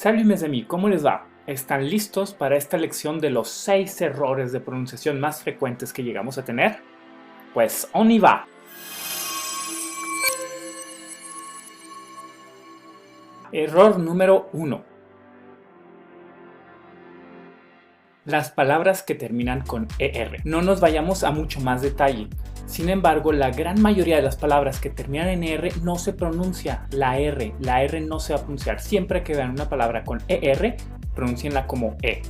Salut mes amis, ¿cómo les va? ¿Están listos para esta lección de los 6 errores de pronunciación más frecuentes que llegamos a tener? Pues on y va. Error número 1. Las palabras que terminan con ER. No nos vayamos a mucho más detalle. Sin embargo, la gran mayoría de las palabras que terminan en ER no se pronuncia la R. La R no se va a pronunciar. Siempre que vean una palabra con ER, pronúncienla como E.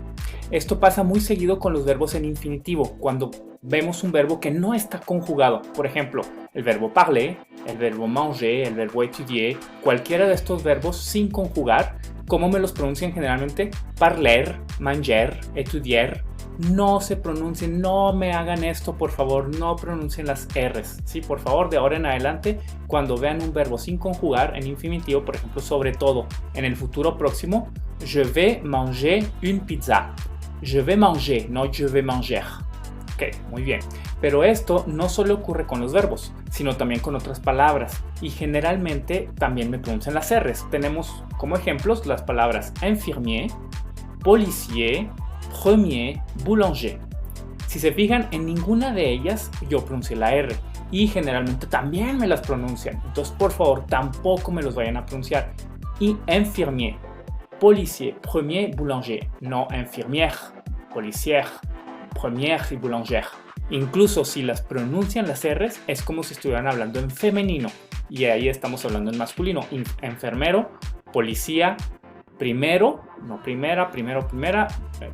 Esto pasa muy seguido con los verbos en infinitivo, cuando vemos un verbo que no está conjugado. Por ejemplo, el verbo parler, el verbo manger, el verbo étudier, cualquiera de estos verbos sin conjugar. ¿Cómo me los pronuncian generalmente? Parler, manger, étudier. No se pronuncien, no me hagan esto, por favor, no pronuncien las R's. Sí, por favor, de ahora en adelante, cuando vean un verbo sin conjugar en infinitivo, por ejemplo, sobre todo en el futuro próximo, je vais manger une pizza. Je vais manger, no je vais manger. Ok, muy bien. Pero esto no solo ocurre con los verbos, sino también con otras palabras. Y generalmente también me pronuncian las R's. Tenemos como ejemplos las palabras infirmier, policier, premier, boulanger. Si se fijan, en ninguna de ellas yo pronuncié la R. Y generalmente también me las pronuncian. Entonces, por favor, tampoco me los vayan a pronunciar. Y infirmier, policier, premier, boulanger. No infirmière, policière, première y boulanger. Incluso si las pronuncian las R's, es como si estuvieran hablando en femenino. Y ahí estamos hablando en masculino. Enfermero, policía, primero, no primera, primera,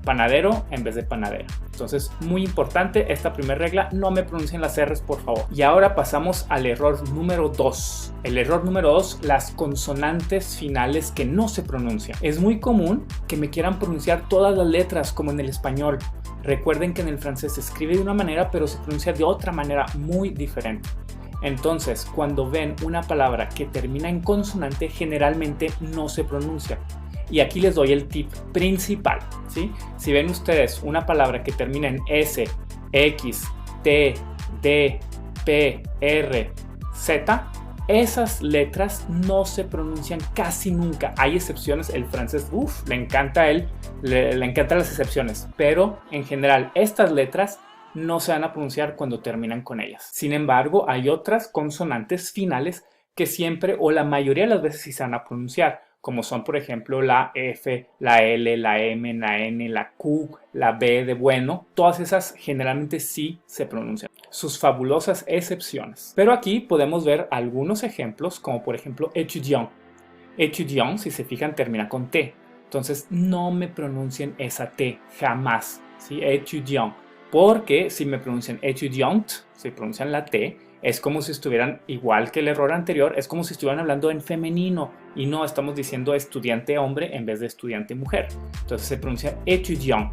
panadero en vez de panadera. Entonces, muy importante esta primera regla, no me pronuncien las R's, por favor. Y ahora pasamos al error número 2. El error número 2, las consonantes finales que no se pronuncian. Es muy común que me quieran pronunciar todas las letras como en el español. Recuerden que en el francés se escribe de una manera, pero se pronuncia de otra manera muy diferente. Entonces, cuando ven una palabra que termina en consonante, generalmente no se pronuncia. Y aquí les doy el tip principal, ¿sí? Si ven ustedes una palabra que termina en S, X, T, D, P, R, Z, esas letras no se pronuncian casi nunca. Hay excepciones, el francés, le encanta le encantan las excepciones, pero en general estas letras no se van a pronunciar cuando terminan con ellas. Sin embargo, hay otras consonantes finales que siempre o la mayoría de las veces sí se van a pronunciar, como son por ejemplo la F, la L, la M, la N, la Q, la B de bueno. Todas esas generalmente sí se pronuncian. Sus fabulosas excepciones. Pero aquí podemos ver algunos ejemplos, como por ejemplo étudiant. Étudiant, si se fijan, termina con T. Entonces no me pronuncien esa T, jamás. ¿Sí? Étudiant. Porque si me pronuncian étudiante, si pronuncian la T, es como si estuvieran, igual que el error anterior, es como si estuvieran hablando en femenino y no estamos diciendo estudiante hombre en vez de estudiante mujer. Entonces se pronuncia étudiant.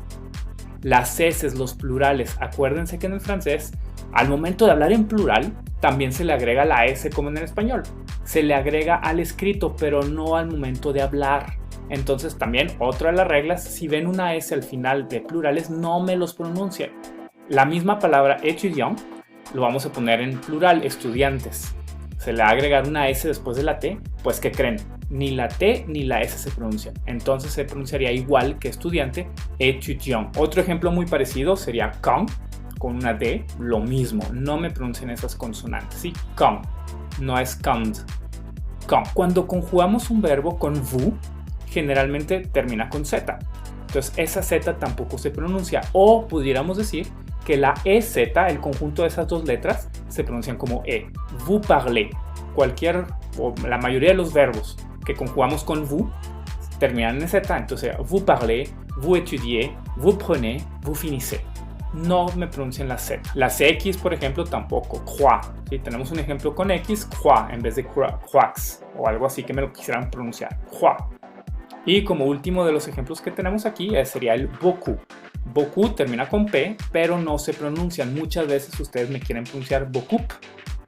Las S, los plurales, acuérdense que en el francés, al momento de hablar en plural, también se le agrega la S como en el español. Se le agrega al escrito, pero no al momento de hablar. Entonces también otra de las reglas, si ven una S al final de plurales, no me los pronuncien. La misma palabra étudiant lo vamos a poner en plural, estudiantes. Se le va a agregar una S después de la T, pues ¿qué creen? Ni la T ni la S se pronuncian. Entonces se pronunciaría igual que estudiante, étudiant. Otro ejemplo muy parecido sería quand, con una D, lo mismo. No me pronuncien esas consonantes, ¿sí? Quand, no es quand. Quand. Cuando conjugamos un verbo con vous, generalmente termina con Z. Entonces esa Z tampoco se pronuncia. O pudiéramos decir que la EZ, el conjunto de esas dos letras, se pronuncian como E. Vous parlez. Cualquier o la mayoría de los verbos que conjugamos con vous terminan en Z. Entonces vous parlez, vous étudiez, vous prenez, vous finissez. No me pronuncian la Z. Las X, por ejemplo, tampoco. Croix. ¿Sí? Tenemos un ejemplo con X, croix, en vez de croix o algo así que me lo quisieran pronunciar. Croix. Y como último de los ejemplos que tenemos aquí sería el beaucoup. Beaucoup termina con P, pero no se pronuncian. Muchas veces ustedes me quieren pronunciar beaucoup,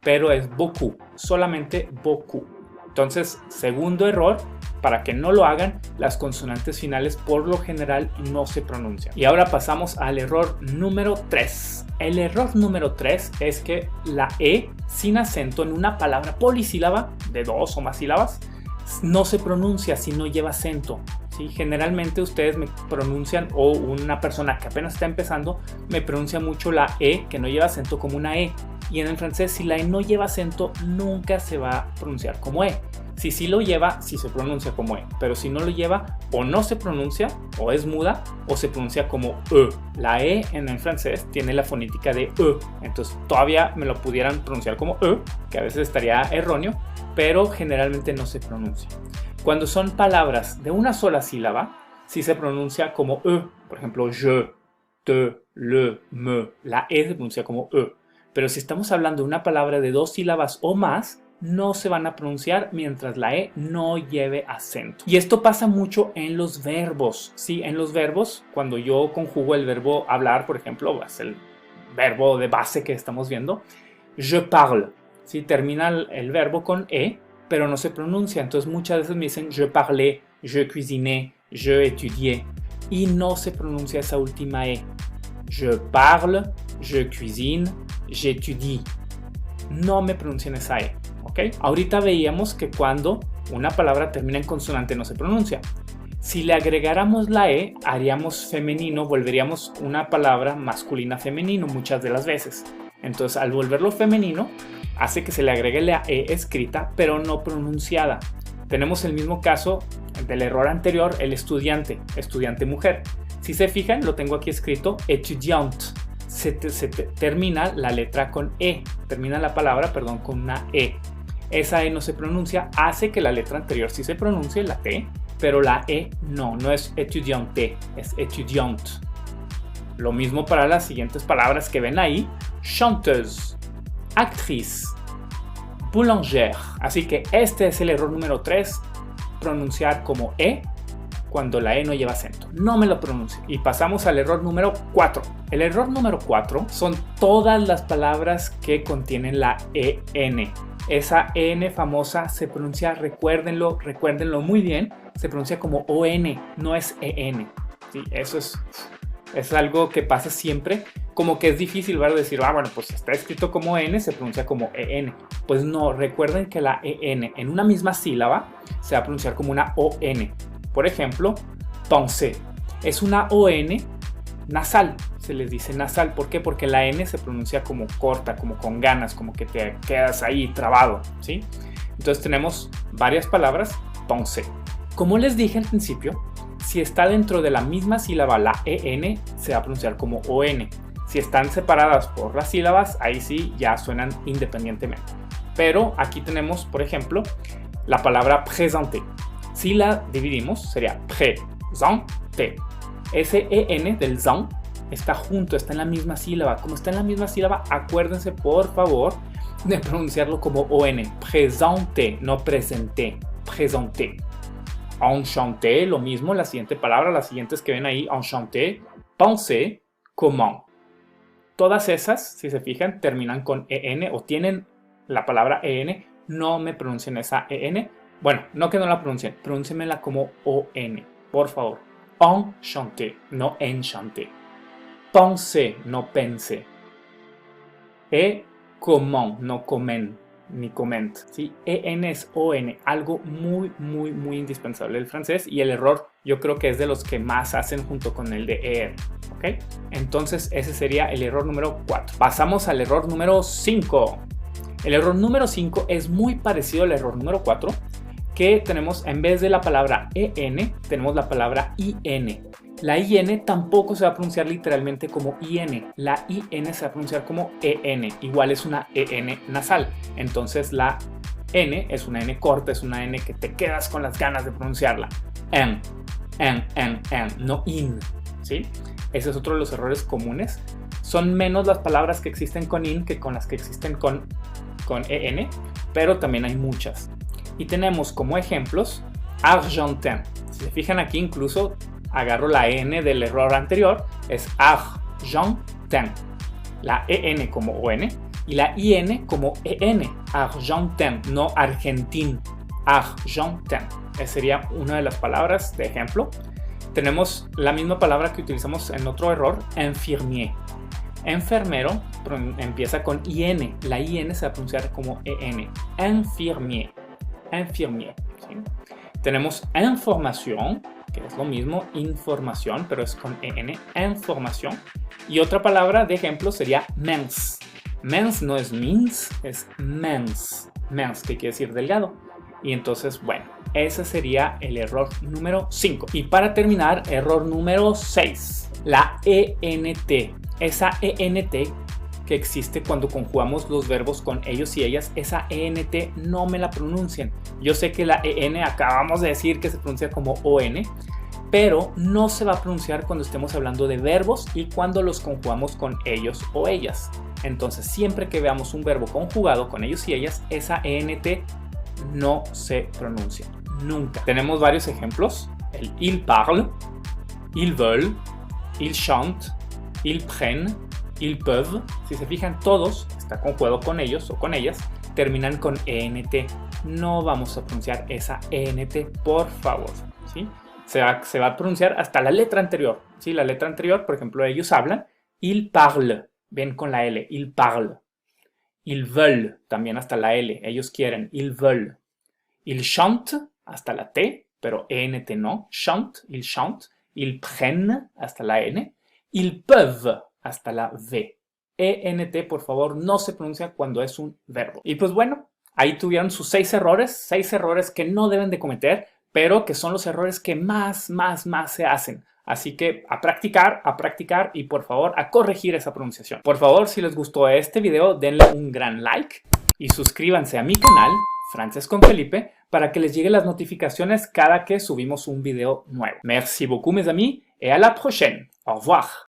pero es beaucoup, solamente beaucoup. Entonces, segundo error, para que no lo hagan, las consonantes finales por lo general no se pronuncian. Y ahora pasamos al error número 3. El error número 3 es que la E sin acento en una palabra polisílaba de 2 o más sílabas no se pronuncia si no lleva acento. ¿sí? Generalmente ustedes me pronuncian, o una persona que apenas está empezando, me pronuncia mucho la E que no lleva acento como una E. Y en el francés, si la E no lleva acento, nunca se va a pronunciar como E. Si sí lo lleva, sí se pronuncia como E. Pero si no lo lleva, o no se pronuncia, o es muda, o se pronuncia como E. La E en el francés tiene la fonética de E. Entonces todavía me lo pudieran pronunciar como E, que a veces estaría erróneo, pero generalmente no se pronuncia. Cuando son palabras de una sola sílaba, sí se pronuncia como E. Por ejemplo, je, te, le, me. La E se pronuncia como E. Pero si estamos hablando de una palabra de 2 sílabas o más, no se van a pronunciar mientras la E no lleve acento. Y esto pasa mucho en los verbos. Sí, en los verbos, cuando yo conjugo el verbo hablar, por ejemplo, es el verbo de base que estamos viendo, je parle. Sí, termina el verbo con E, pero no se pronuncia. Entonces muchas veces me dicen je parlais, je cuisinais, je étudiais, y no se pronuncia esa última E. Je parle, je cuisine, j'étudie. No me pronuncian esa E, ¿ok? Ahorita veíamos que cuando una palabra termina en consonante no se pronuncia. Si le agregáramos la E, haríamos femenino, volveríamos una palabra masculina femenino muchas de las veces. Entonces, al volverlo femenino, hace que se le agregue la E escrita, pero no pronunciada. Tenemos el mismo caso del error anterior, el estudiante, estudiante mujer. Si se fijan, lo tengo aquí escrito, étudiante. Se termina la letra con E, termina la palabra, perdón, con una E. Esa E no se pronuncia, hace que la letra anterior sí se pronuncie, la T, pero la E no es étudiante, es étudiante. Lo mismo para las siguientes palabras que ven ahí, chanteuse, actrice, boulangère. Así que este es el error número 3, pronunciar como E cuando la E no lleva acento. No me lo pronuncio. Y pasamos al error número 4. El error número 4 son todas las palabras que contienen la EN. Esa EN famosa se pronuncia, recuérdenlo muy bien, se pronuncia como ON, no es EN. ¿Sí? Eso es algo que pasa siempre, como que es difícil, ¿verdad? Decir, bueno, pues si está escrito como N, se pronuncia como EN. Pues no, recuerden que la EN en una misma sílaba se va a pronunciar como una ON. Por ejemplo, pensée. Es una ON nasal, se les dice nasal. ¿Por qué? Porque la N se pronuncia como corta, como con ganas, como que te quedas ahí trabado, ¿sí? Entonces tenemos varias palabras, pensée. Como les dije al principio, si está dentro de la misma sílaba la EN, se va a pronunciar como ON. Si están separadas por las sílabas, ahí sí ya suenan independientemente. Pero aquí tenemos, por ejemplo, la palabra présenter. Si la dividimos, sería présenter. Ese EN del zan está junto, está en la misma sílaba. Como está en la misma sílaba, acuérdense, por favor, de pronunciarlo como ON. Présenter, no présenté. Présenter. Enchanté, lo mismo, la siguiente palabra, las siguientes que ven ahí, enchanté, pensé, comment. Todas esas, si se fijan, terminan con EN o tienen la palabra EN. No me pronuncien esa EN. Bueno, no que no la pronuncien, pronúncienmela como ON, por favor. Enchanté, no enchanté. Pensé, no pensé. Et comment, no comen, ni coment. ¿Sí? EN es ON, algo muy, muy, muy indispensable del francés, y el error yo creo que es de los que más hacen junto con el de ER. ¿Ok? Entonces ese sería el error número 4. Pasamos al error número 5. El error número 5 es muy parecido al error número 4, que tenemos en vez de la palabra EN, tenemos la palabra IN. La IN tampoco se va a pronunciar literalmente como IN. La IN se va a pronunciar como EN. Igual es una EN nasal. Entonces la N es una N corta, es una N que te quedas con las ganas de pronunciarla. En, no IN. ¿Sí? Ese es otro de los errores comunes. Son menos las palabras que existen con IN que con las que existen con EN, pero también hay muchas. Y tenemos como ejemplos argentin. Si se fijan aquí, incluso agarro la N del error anterior, es argentin. La EN como ON y la IN como EN, argentin, no argentin, argentin. Esa sería una de las palabras de ejemplo. Tenemos la misma palabra que utilizamos en otro error, infirmier. Enfermero empieza con IN, la IN se va a pronunciar como EN, infirmier. Infirmier. ¿Sí? Tenemos información, ¿ok? que es lo mismo, información, pero es con EN, información. Y otra palabra de ejemplo sería mens. Mens no es mins, es mens. Mens, que quiere decir delgado. Y entonces, bueno, ese sería el error número 5. Y para terminar, error número 6. La ENT. Esa ENT que existe cuando conjugamos los verbos con ellos y ellas, esa ENT no me la pronuncian. Yo sé que la EN acabamos de decir que se pronuncia como ON, pero no se va a pronunciar cuando estemos hablando de verbos y cuando los conjugamos con ellos o ellas. Entonces, siempre que veamos un verbo conjugado con ellos y ellas, esa ENT no se pronuncia. Nunca. Tenemos varios ejemplos. El il parle, ils veulent, ils chantent, ils prennent, ils peuvent. Si se fijan, todos, está conjugado con ellos o con ellas, terminan con ENT. No vamos a pronunciar esa ENT, por favor, ¿sí? Se va a pronunciar hasta la letra anterior, ¿sí? La letra anterior, por ejemplo, ellos hablan, ils parlent, ven con la L, ils parlent. Ils veulent, también hasta la L, ellos quieren, ils veulent. Ils chantent, hasta la T, pero ENT no, chante, ils chantent. Ils prennent, hasta la N. Ils peuvent, hasta la V. ENT, por favor, no se pronuncia cuando es un verbo. Y pues bueno, ahí tuvieron sus 6 errores que no deben de cometer, pero que son los errores que más se hacen. Así que a practicar y por favor a corregir esa pronunciación. Por favor, si les gustó este video, denle un gran like y suscríbanse a mi canal, Francés con Felipe, para que les lleguen las notificaciones cada que subimos un video nuevo. Merci beaucoup mes amis et à la prochaine. Au revoir.